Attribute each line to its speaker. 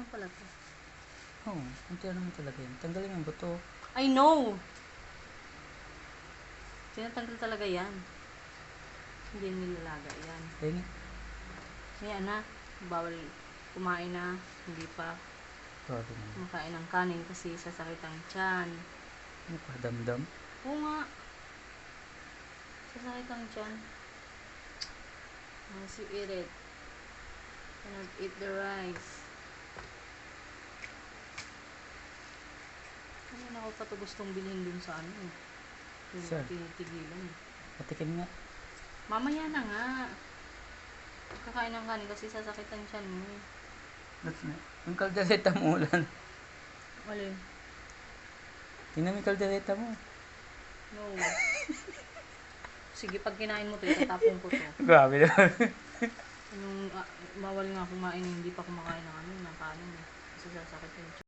Speaker 1: lang pala to.
Speaker 2: Oo, kunti naman talaga yan. Tanggalin ang buto.
Speaker 1: I know! Tinatanggal talaga yan. Hindi nilalaga yan.
Speaker 2: Ayun.
Speaker 1: Ngayon na, bawal kumain na, hindi pa
Speaker 2: Grabe naman.
Speaker 1: kumakain ng kanin kasi sasakit ang tiyan.
Speaker 2: Ano pa, damdam?
Speaker 1: Oo nga. Sasakit ang tiyan. Once you eat it, cannot eat the rice. Ano ako pa to gustong bilhin dun sa ano eh. Yung
Speaker 2: Saan?
Speaker 1: tinitigilan.
Speaker 2: Patikim nga.
Speaker 1: Mamaya na nga. Kakain ng kanin kasi sasakit ang tiyan mo eh.
Speaker 2: That's na. Yung kaldereta mo ulan.
Speaker 1: Alin?
Speaker 2: Tingnan mo yung kaldereta mo.
Speaker 1: No. Sige, pag kinain mo to, itatapon ko to.
Speaker 2: Grabe naman.
Speaker 1: Anong, bawal nga kumain, hindi pa kumakain ng ano, ng kanin eh. Kasi sasakit yung tiyan.